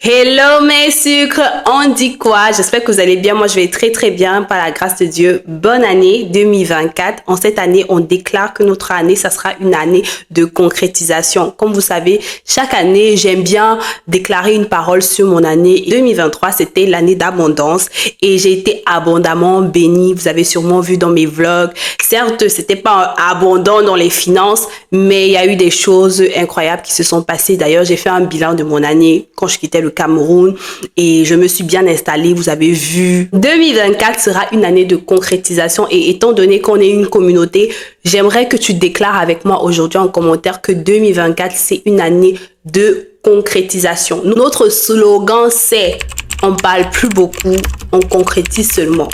Hello mes sucres, on dit quoi? J'espère que vous allez bien. Moi, je vais très bien par la grâce de Dieu. Bonne année 2024. En cette année, on déclare que notre année, ça sera une année de concrétisation. Comme vous savez, chaque année, j'aime bien déclarer une parole sur mon année. 2023, c'était l'année d'abondance et j'ai été abondamment bénie. Vous avez sûrement vu dans mes vlogs. Certes, c'était pas abondant dans les finances, mais il y a eu des choses incroyables qui se sont passées. D'ailleurs, j'ai fait un bilan de mon année quand je quittais le Cameroun et je me suis bien installée, vous avez vu. 2024 sera une année de concrétisation et étant donné qu'on est une communauté, j'aimerais que tu déclares avec moi aujourd'hui en commentaire que 2024 c'est une année de concrétisation. Notre slogan c'est « On parle plus beaucoup, on concrétise seulement ».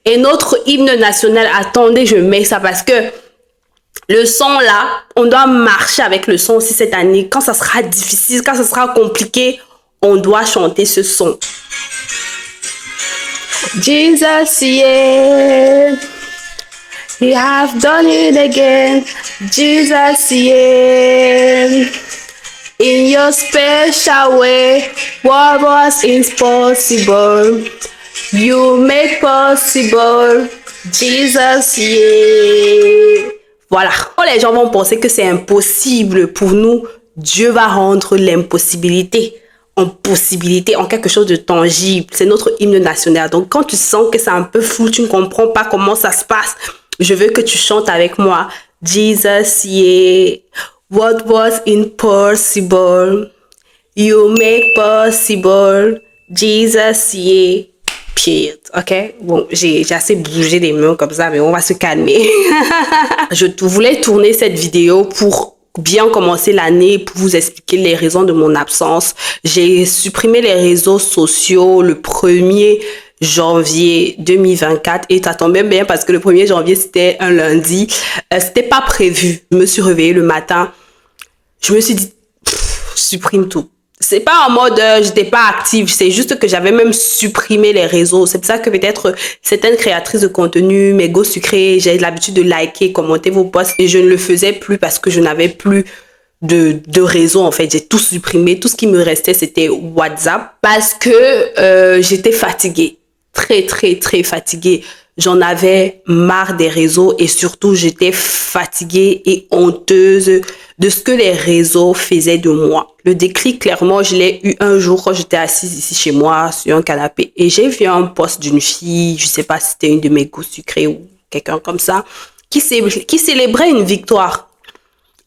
Et notre hymne national, attendez, je mets ça parce que le son là, on doit marcher avec le son aussi cette année. Quand ça sera difficile, quand ça sera compliqué, on doit chanter ce son. Jesus, yeah, you have done it again. Jesus, yeah, in your special way, what was impossible, you make possible. Jesus, yeah. Voilà. Quand les gens vont penser que c'est impossible pour nous, Dieu va rendre l'impossibilité en possibilité, en quelque chose de tangible. C'est notre hymne national. Donc, quand tu sens que c'est un peu flou, tu ne comprends pas comment ça se passe, je veux que tu chantes avec moi. Jesus, yeah, what was impossible, you make possible. Jesus, yeah. Ok, bon, j'ai assez bougé les mains comme ça, mais on va se calmer. Je voulais tourner cette vidéo pour bien commencer l'année, pour vous expliquer les raisons de mon absence. J'ai supprimé les réseaux sociaux le 1er janvier 2024 et ça tombait bien parce que le 1er janvier c'était un lundi. C'était pas prévu. Je me suis réveillée le matin. Je me suis dit, supprime tout. C'est pas en mode j'étais pas active, c'est juste que j'avais même supprimé les réseaux. C'est pour ça que peut-être certaines créatrices de contenu, mes go sucrés, j'ai l'habitude de liker, commenter vos posts et je ne le faisais plus parce que je n'avais plus de réseau en fait. J'ai tout supprimé, tout ce qui me restait c'était WhatsApp parce que j'étais fatiguée, très fatiguée. J'en avais marre des réseaux et surtout j'étais fatiguée et honteuse de ce que les réseaux faisaient de moi. Le déclic, clairement, je l'ai eu un jour quand j'étais assise ici chez moi sur un canapé et j'ai vu un post d'une fille, je sais pas si c'était une de mes goûts sucrés ou quelqu'un comme ça, qui célébrait une victoire.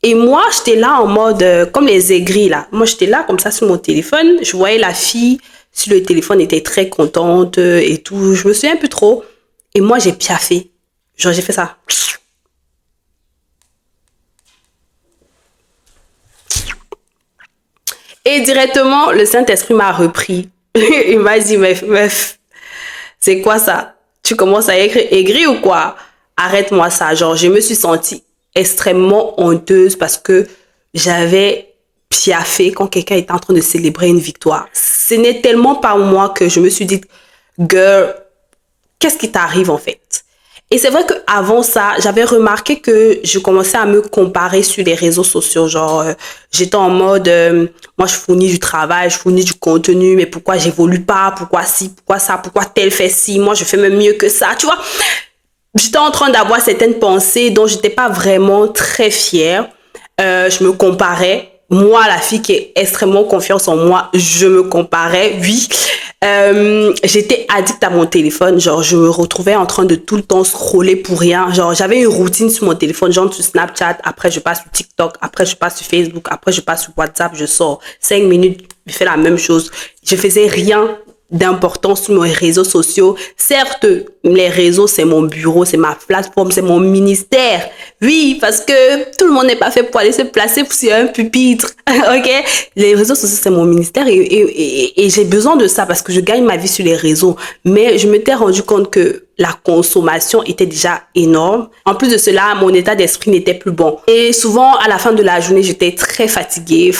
Et moi, j'étais là en mode, comme les aigris là. Moi, j'étais là comme ça sur mon téléphone. Je voyais la fille sur le téléphone, était très contente et tout. Je me souviens un peu trop. Et moi, j'ai piaffé. Genre, j'ai fait ça. Et directement, le Saint-Esprit m'a repris. Il m'a dit, meuf, c'est quoi ça? Tu commences à aigrir ou quoi? Arrête-moi ça. Genre, je me suis sentie extrêmement honteuse parce que j'avais piaffé quand quelqu'un était en train de célébrer une victoire. Ce n'est tellement pas moi que je me suis dit, girl, qu'est-ce qui t'arrive en fait? Et c'est vrai qu'avant ça, j'avais remarqué que je commençais à me comparer sur les réseaux sociaux. Genre, j'étais en mode, moi je fournis du travail, je fournis du contenu, mais pourquoi j'évolue pas? Pourquoi ci? Pourquoi ça? Pourquoi tel fait ci? Moi je fais même mieux que ça, tu vois? J'étais en train d'avoir certaines pensées dont j'étais pas vraiment très fière. Je me comparais. Moi, la fille qui est extrêmement confiance en moi, je me comparais, oui. J'étais addict à mon téléphone, genre je me retrouvais en train de tout le temps scroller pour rien, genre j'avais une routine sur mon téléphone, genre sur Snapchat, après je passe sur TikTok, après je passe sur Facebook, après je passe sur WhatsApp, je sors 5 minutes, je fais la même chose, je faisais rien d'important sur mes réseaux sociaux. Certes, les réseaux, c'est mon bureau, c'est ma plateforme, c'est mon ministère. Oui, parce que tout le monde n'est pas fait pour aller se placer sur un pupitre. Ok? Les réseaux sociaux, c'est mon ministère et j'ai besoin de ça parce que je gagne ma vie sur les réseaux. Mais je m'étais rendu compte que la consommation était déjà énorme. En plus de cela, mon état d'esprit n'était plus bon. Et souvent, à la fin de la journée, j'étais très fatiguée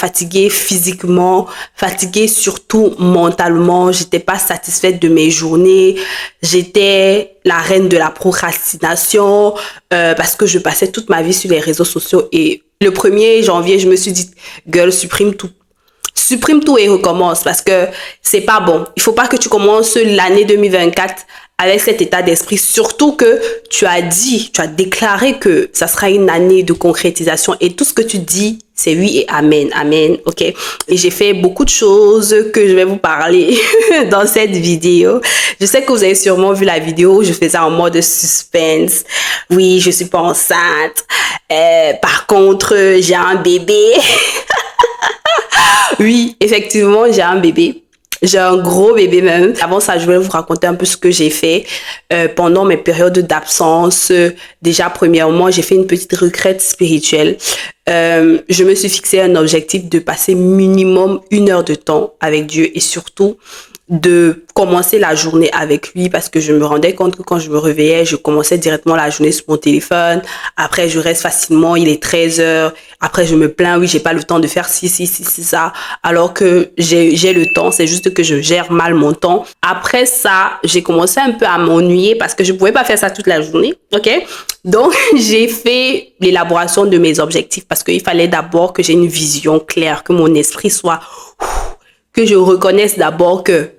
physiquement, fatiguée surtout mentalement. J'étais pas satisfaite de mes journées. J'étais la reine de la procrastination parce que je passais toute ma vie sur les réseaux sociaux. Et le 1er janvier, je me suis dit, girl, supprime tout. supprime tout et recommence parce que c'est pas bon. Il faut pas que tu commences l'année 2024 avec cet état d'esprit, surtout que tu as déclaré que ça sera une année de concrétisation et tout ce que tu dis, c'est oui et amen, amen, ok? Et j'ai fait beaucoup de choses que je vais vous parler dans cette vidéo. Je sais que vous avez sûrement vu la vidéo où je faisais en mode suspense. Oui, je suis pas enceinte. Par contre, j'ai un bébé. Oui, effectivement, j'ai un bébé. J'ai un gros bébé même. Avant ça, je voulais vous raconter un peu ce que j'ai fait pendant mes périodes d'absence. Déjà, premièrement, j'ai fait une petite retraite spirituelle. Je me suis fixé un objectif de passer minimum 1 heure de temps avec Dieu et surtout de commencer la journée avec lui parce que je me rendais compte que quand je me réveillais, je commençais directement la journée sur mon téléphone. Après, je reste facilement, il est 13h. Après, je me plains, oui, j'ai pas le temps de faire ci, ça. Alors que j'ai le temps, c'est juste que je gère mal mon temps. Après ça, j'ai commencé un peu à m'ennuyer parce que je pouvais pas faire ça toute la journée, ok? Donc, j'ai fait l'élaboration de mes objectifs parce qu'il fallait d'abord que j'ai une vision claire, que mon esprit soit... que je reconnaisse d'abord que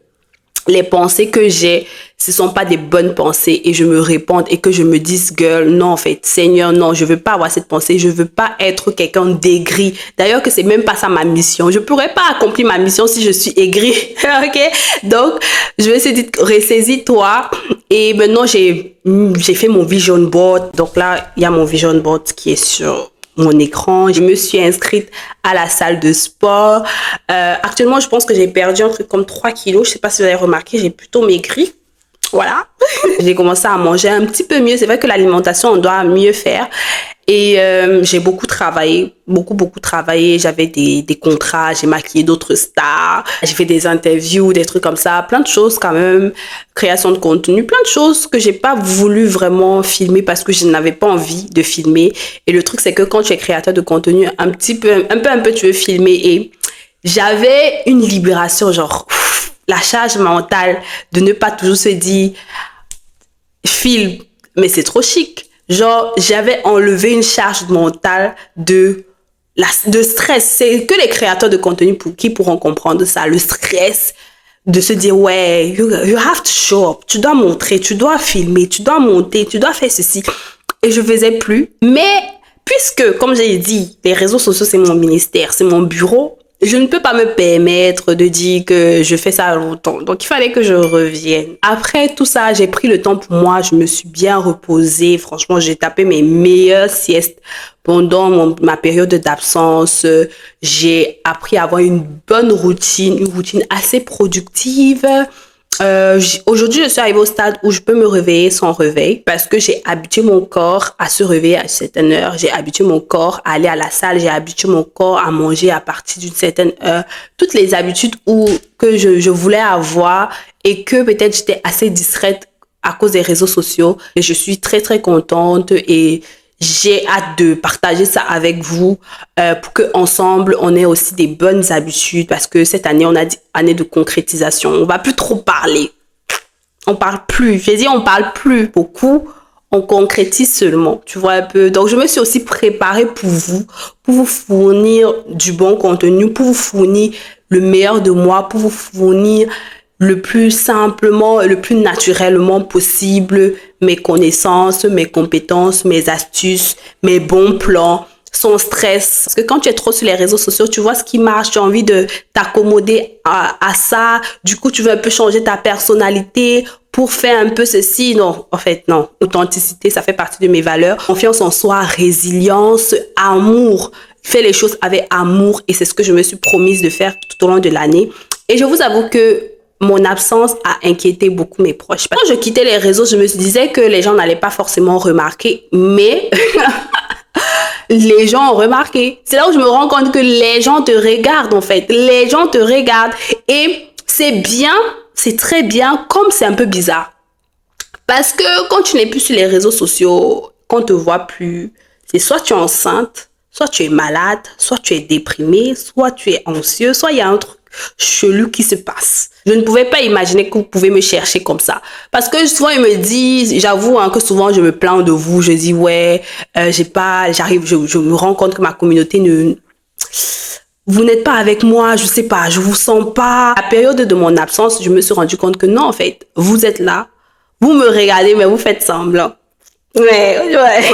les pensées que j'ai, ce sont pas des bonnes pensées et je me répande et que je me dise, girl, non, en fait, Seigneur, non, je veux pas avoir cette pensée, je veux pas être quelqu'un d'aigri. D'ailleurs, que c'est même pas ça ma mission. Je pourrais pas accomplir ma mission si je suis aigri. Ok? Donc, je me suis dit, ressaisis-toi. Et maintenant, j'ai fait mon vision board. Donc là, il y a mon vision board qui est sur mon écran. Je me suis inscrite à la salle de sport. Actuellement, je pense que j'ai perdu un truc comme 3 kilos. Je sais pas si vous avez remarqué, j'ai plutôt maigri. Voilà. J'ai commencé à manger un petit peu mieux. C'est vrai que l'alimentation, on doit mieux faire. Et j'ai beaucoup travaillé, beaucoup travaillé. J'avais des contrats, j'ai maquillé d'autres stars, j'ai fait des interviews, des trucs comme ça, plein de choses quand même, création de contenu, plein de choses que j'ai pas voulu vraiment filmer parce que je n'avais pas envie de filmer. Et le truc, c'est que quand tu es créateur de contenu, un peu, tu veux filmer. Et j'avais une libération, genre, la charge mentale de ne pas toujours se dire, filme, mais c'est trop chic. Genre, j'avais enlevé une charge mentale de stress. C'est que les créateurs de contenu qui pourront comprendre ça. Le stress de se dire, ouais, you have to show up. Tu dois montrer, tu dois filmer, tu dois monter, tu dois faire ceci. Et je faisais plus. Mais, puisque, comme j'ai dit, les réseaux sociaux, c'est mon ministère, c'est mon bureau, je ne peux pas me permettre de dire que je fais ça longtemps. Donc, il fallait que je revienne. Après tout ça, j'ai pris le temps pour moi. Je me suis bien reposée. Franchement, j'ai tapé mes meilleures siestes pendant ma période d'absence. J'ai appris à avoir une bonne routine, une routine assez productive. Aujourd'hui, je suis arrivée au stade où je peux me réveiller sans réveil parce que j'ai habitué mon corps à se réveiller à une certaine heure. J'ai habitué mon corps à aller à la salle. J'ai habitué mon corps à manger à partir d'une certaine heure. Toutes les habitudes que je voulais avoir et que peut-être j'étais assez distraite à cause des réseaux sociaux. Et je suis très, très contente et j'ai hâte de partager ça avec vous pour que ensemble on ait aussi des bonnes habitudes parce que cette année on a dit année de concrétisation. On va plus trop parler. On parle plus. J'ai dit on parle plus beaucoup. On concrétise seulement. Tu vois un peu. Donc je me suis aussi préparée pour vous fournir du bon contenu, pour vous fournir le meilleur de moi, pour vous fournir le plus simplement, le plus naturellement possible, mes connaissances, mes compétences, mes astuces, mes bons plans, sans stress. Parce que quand tu es trop sur les réseaux sociaux, tu vois ce qui marche, tu as envie de t'accommoder à ça. Du coup, tu veux un peu changer ta personnalité pour faire un peu ceci. Non, en fait, non. Authenticité, ça fait partie de mes valeurs. Confiance en soi, résilience, amour. Fais les choses avec amour et c'est ce que je me suis promise de faire tout au long de l'année. Et je vous avoue que mon absence a inquiété beaucoup mes proches. Quand je quittais les réseaux, je me disais que les gens n'allaient pas forcément remarquer, mais les gens ont remarqué. C'est là où je me rends compte que les gens te regardent en fait. Les gens te regardent et c'est bien, c'est très bien, comme c'est un peu bizarre. Parce que quand tu n'es plus sur les réseaux sociaux, qu'on te voit plus, c'est soit tu es enceinte, soit tu es malade, soit tu es déprimé, soit tu es anxieux, soit il y a un truc chelou qui se passe. Je ne pouvais pas imaginer que vous pouvez me chercher comme ça. Parce que souvent, ils me disent, j'avoue que souvent, je me plains de vous. Je dis, ouais, je me rends compte que ma communauté vous n'êtes pas avec moi, je sais pas, je vous sens pas. À la période de mon absence, je me suis rendu compte que non, en fait, vous êtes là, vous me regardez, mais vous faites semblant. Ouais.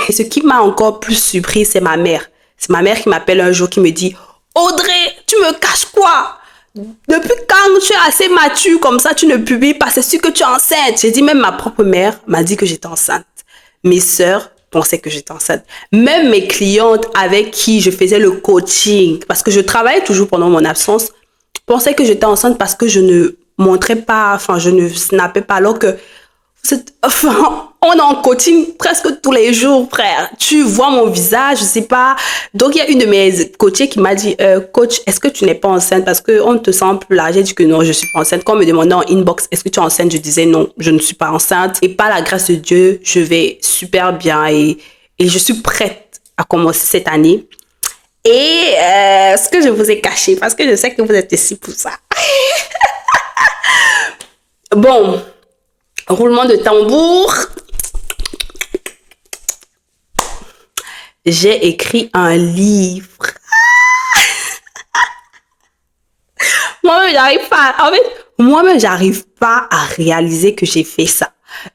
Et ce qui m'a encore plus surpris, c'est ma mère. C'est ma mère qui m'appelle un jour, qui me dit, Audrey, tu me caches quoi? Depuis quand tu es assez mature comme ça, tu ne publies pas, c'est sûr que tu es enceinte. J'ai dit, même ma propre mère m'a dit que j'étais enceinte. Mes sœurs pensaient que j'étais enceinte. Même mes clientes avec qui je faisais le coaching, parce que je travaillais toujours pendant mon absence, pensaient que j'étais enceinte parce que je ne montrais pas, enfin, je ne snappais pas, alors que enfin, on est en coaching presque tous les jours, frère. Tu vois mon visage, je sais pas. Donc, il y a une de mes coachées qui m'a dit, coach, est-ce que tu n'es pas enceinte? Parce qu'on te sent plus là. J'ai dit que non, je suis pas enceinte. Quand on me demandait en inbox, est-ce que tu es enceinte? Je disais non, je ne suis pas enceinte. Et par la grâce de Dieu, je vais super bien et je suis prête à commencer cette année. Et ce que je vous ai caché, parce que je sais que vous êtes ici pour ça. Bon. Roulement de tambour. J'ai écrit un livre. Moi-même, j'arrive pas. En fait, moi-même, j'arrive pas à réaliser que j'ai fait ça.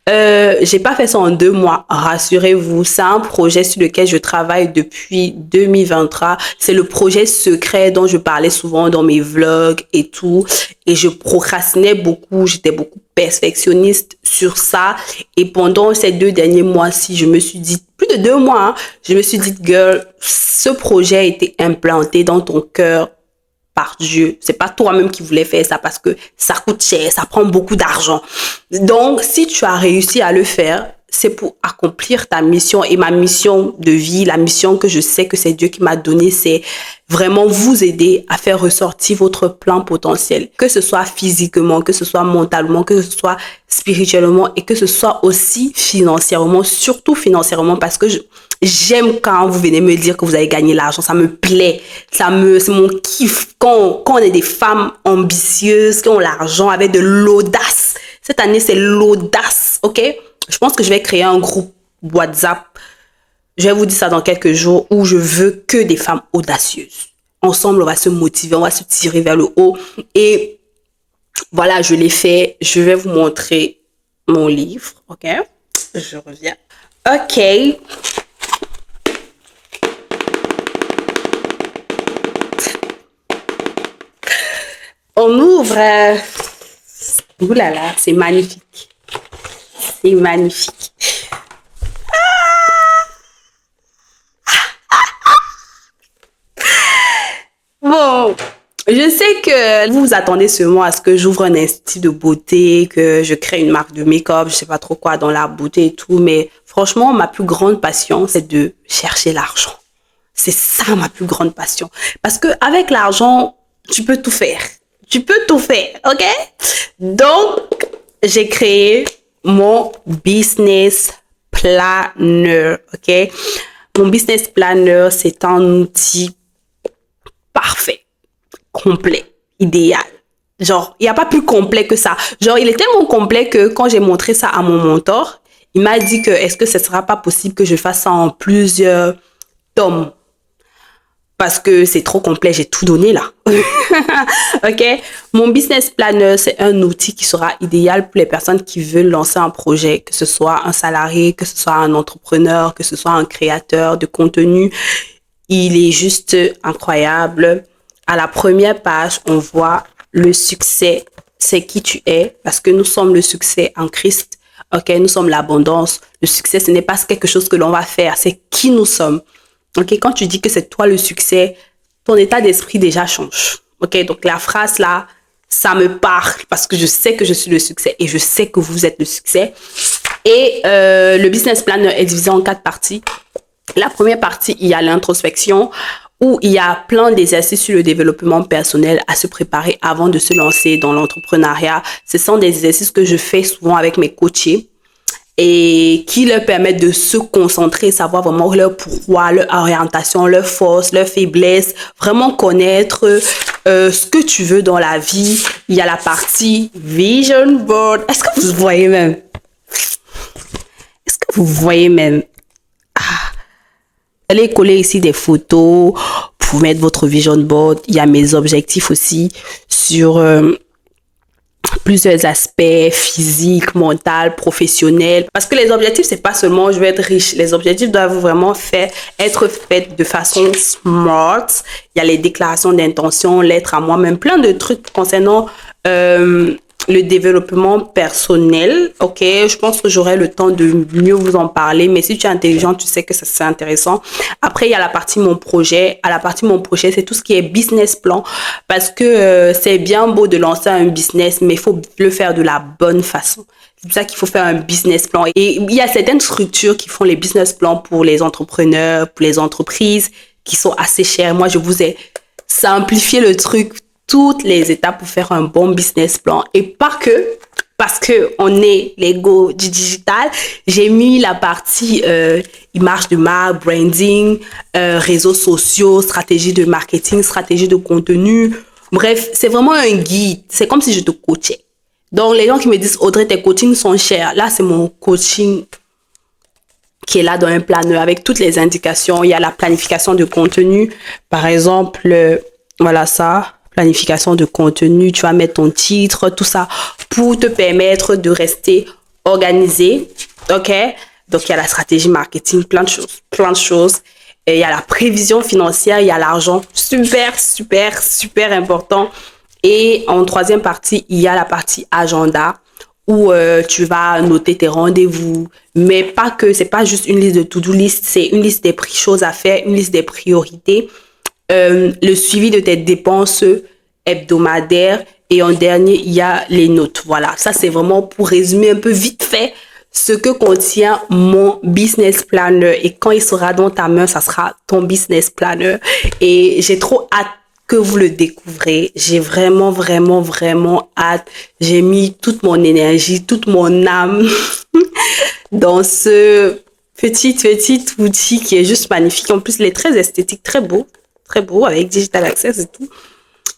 J'ai pas fait ça en 2 mois. Rassurez-vous, c'est un projet sur lequel je travaille depuis 2023. C'est le projet secret dont je parlais souvent dans mes vlogs et tout. Et je procrastinais beaucoup. J'étais beaucoup perfectionniste sur ça. Et pendant ces 2 derniers mois-ci, je me suis dit, plus de 2 mois, hein, je me suis dit, girl, ce projet a été implanté dans ton cœur par Dieu. C'est pas toi-même qui voulais faire ça parce que ça coûte cher, ça prend beaucoup d'argent. Donc, si tu as réussi à le faire, c'est pour accomplir ta mission. Et ma mission de vie, la mission que je sais que c'est Dieu qui m'a donnée, c'est vraiment vous aider à faire ressortir votre plein potentiel. Que ce soit physiquement, que ce soit mentalement, que ce soit spirituellement et que ce soit aussi financièrement, surtout financièrement, parce que j'aime quand vous venez me dire que vous avez gagné l'argent, ça me plaît, c'est mon kiff quand on est des femmes ambitieuses, qui ont l'argent avec de l'audace. Cette année, c'est l'audace, ok? Je pense que je vais créer un groupe WhatsApp. Je vais vous dire ça dans quelques jours où je veux que des femmes audacieuses. Ensemble, on va se motiver, on va se tirer vers le haut. Et voilà, je l'ai fait. Je vais vous montrer mon livre, ok? Je reviens. Ok. On ouvre. Ouh là là, c'est magnifique. C'est magnifique. Bon, je sais que vous vous attendez seulement à ce que j'ouvre un institut de beauté, que je crée une marque de make-up, je sais pas trop quoi dans la beauté et tout, mais franchement, ma plus grande passion, c'est de chercher l'argent. C'est ça ma plus grande passion. Parce que avec l'argent, tu peux tout faire. Tu peux tout faire, ok? Donc, j'ai créé mon business planner, ok? Mon business planner, c'est un outil parfait, complet, idéal. Genre, il n'y a pas plus complet que ça. Genre, il est tellement complet que quand j'ai montré ça à mon mentor, il m'a dit que est-ce que ce ne sera pas possible que je fasse ça en plusieurs tomes? Parce que c'est trop complet, j'ai tout donné là. Ok? Mon business planner, c'est un outil qui sera idéal pour les personnes qui veulent lancer un projet, que ce soit un salarié, que ce soit un entrepreneur, que ce soit un créateur de contenu. Il est juste incroyable. À la première page, on voit le succès, c'est qui tu es, parce que nous sommes le succès en Christ. Ok? Nous sommes l'abondance. Le succès, ce n'est pas quelque chose que l'on va faire, c'est qui nous sommes. Ok, quand tu dis que c'est toi le succès, ton état d'esprit déjà change. Ok, donc la phrase là, ça me parle parce que je sais que je suis le succès et je sais que vous êtes le succès. Et le business plan est divisé en 4 parties. La première partie, il y a l'introspection où il y a plein d'exercices sur le développement personnel à se préparer avant de se lancer dans l'entrepreneuriat. Ce sont des exercices que je fais souvent avec mes coachés et qui leur permettent de se concentrer, savoir vraiment leur pourquoi, leur orientation, leur force, leur faiblesse, vraiment connaître ce que tu veux dans la vie. Il y a la partie vision board. Est-ce que vous voyez même? Est-ce que vous voyez même? Ah. Allez coller ici des photos vous mettre votre vision board. Il y a mes objectifs aussi sur plusieurs aspects physiques, mental, professionnels. Parce que les objectifs, c'est pas seulement je vais être riche. Les objectifs doivent vraiment être faits de façon smart. Il y a les déclarations d'intention, lettres à moi-même, plein de trucs concernant le développement personnel. Ok, je pense que j'aurai le temps de mieux vous en parler, mais si tu es intelligent, tu sais que ça c'est intéressant. Après, il y a la partie mon projet. À la partie mon projet, c'est tout ce qui est business plan, parce que c'est bien beau de lancer un business, mais il faut le faire de la bonne façon. C'est pour ça qu'il faut faire un business plan. Et il y a certaines structures qui font les business plans pour les entrepreneurs, pour les entreprises, qui sont assez chères. Moi, je vous ai simplifié le truc, toutes les étapes pour faire un bon business plan. Et pas que, parce que on est les go du digital, j'ai mis la partie image de marque, branding, réseaux sociaux, stratégie de marketing, stratégie de contenu. Bref, c'est vraiment un guide. C'est comme si je te coachais. Donc, les gens qui me disent, Audrey, tes coachings sont chers. Là, c'est mon coaching qui est là dans un planeur avec toutes les indications. Il y a la planification de contenu. Par exemple, voilà ça. Planification de contenu, tu vas mettre ton titre, tout ça pour te permettre de rester organisé. Ok? Donc, il y a la stratégie marketing, plein de choses. Et il y a la prévision financière, il y a l'argent. Super important. Et en troisième partie, il y a la partie agenda où tu vas noter tes rendez-vous. Mais pas que, c'est pas juste une liste de to-do list, c'est une liste des choses à faire, une liste des priorités. Le suivi de tes dépenses hebdomadaires et en dernier, il y a les notes. Voilà, ça c'est vraiment pour résumer un peu vite fait ce que contient mon business planner. Et quand il sera dans ta main, ça sera ton business planner. Et j'ai trop hâte que vous le découvrez. J'ai vraiment hâte. J'ai mis toute mon énergie, toute mon âme dans ce petit outil qui est juste magnifique. En plus, il est très esthétique, très beau avec Digital Access et tout.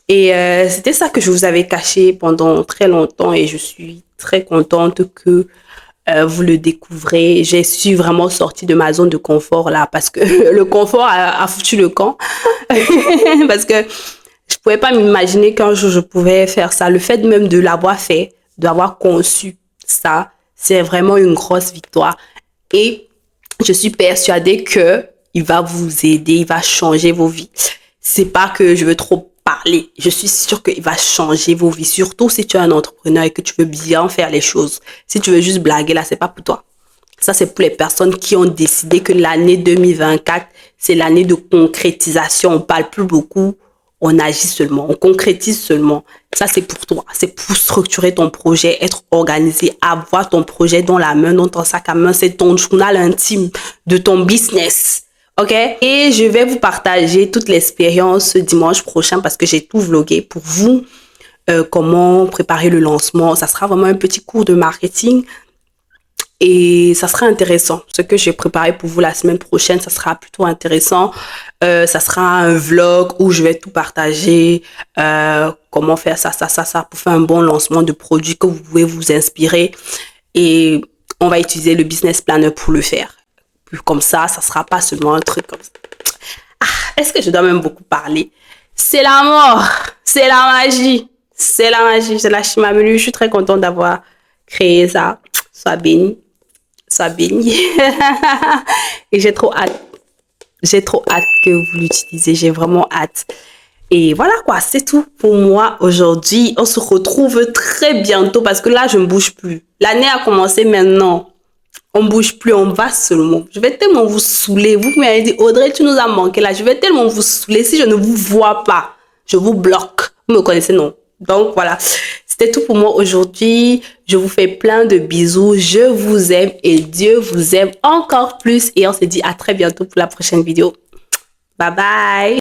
Et c'était ça que je vous avais caché pendant très longtemps et je suis très contente que vous le découvrez. Je suis vraiment sortie de ma zone de confort là parce que le confort a foutu le camp. Parce que je pouvais pas m'imaginer qu'un jour je pouvais faire ça. Le fait même de l'avoir fait, d'avoir conçu ça, c'est vraiment une grosse victoire. Et je suis persuadée que il va vous aider, il va changer vos vies. C'est pas que je veux trop parler. Je suis sûre qu'il va changer vos vies. Surtout si tu es un entrepreneur et que tu veux bien faire les choses. Si tu veux juste blaguer là, c'est pas pour toi. Ça, c'est pour les personnes qui ont décidé que l'année 2024, c'est l'année de concrétisation. On parle plus beaucoup, on agit seulement, on concrétise seulement. Ça, c'est pour toi. C'est pour structurer ton projet, être organisé, avoir ton projet dans la main, dans ton sac à main. C'est ton journal intime de ton business. Ok? Et je vais vous partager toute l'expérience dimanche prochain parce que j'ai tout vlogué pour vous. Comment préparer le lancement. Ça sera vraiment un petit cours de marketing. Et ça sera intéressant. Ce que j'ai préparé pour vous la semaine prochaine, ça sera plutôt intéressant. Ça sera un vlog où je vais tout partager. Comment faire ça pour faire un bon lancement de produits que vous pouvez vous inspirer. Et on va utiliser le business planner pour le faire. Comme ça sera pas seulement un truc comme ça. Ah, est-ce que je dois même beaucoup parler? C'est la mort, c'est la magie, c'est la chimamelu. Je suis très contente d'avoir créé ça. Sois béni. Et j'ai trop hâte que vous l'utilisez. J'ai vraiment hâte. Et voilà quoi, c'est tout pour moi aujourd'hui. On se retrouve très bientôt parce que là, je ne bouge plus. L'année a commencé maintenant. On bouge plus, on va seulement. Je vais tellement vous saouler. Vous m'avez dit, Audrey, tu nous as manqué là. Je vais tellement vous saouler. Si je ne vous vois pas, je vous bloque. Vous me connaissez, non? Donc voilà, c'était tout pour moi aujourd'hui. Je vous fais plein de bisous. Je vous aime et Dieu vous aime encore plus. Et on se dit à très bientôt pour la prochaine vidéo. Bye bye.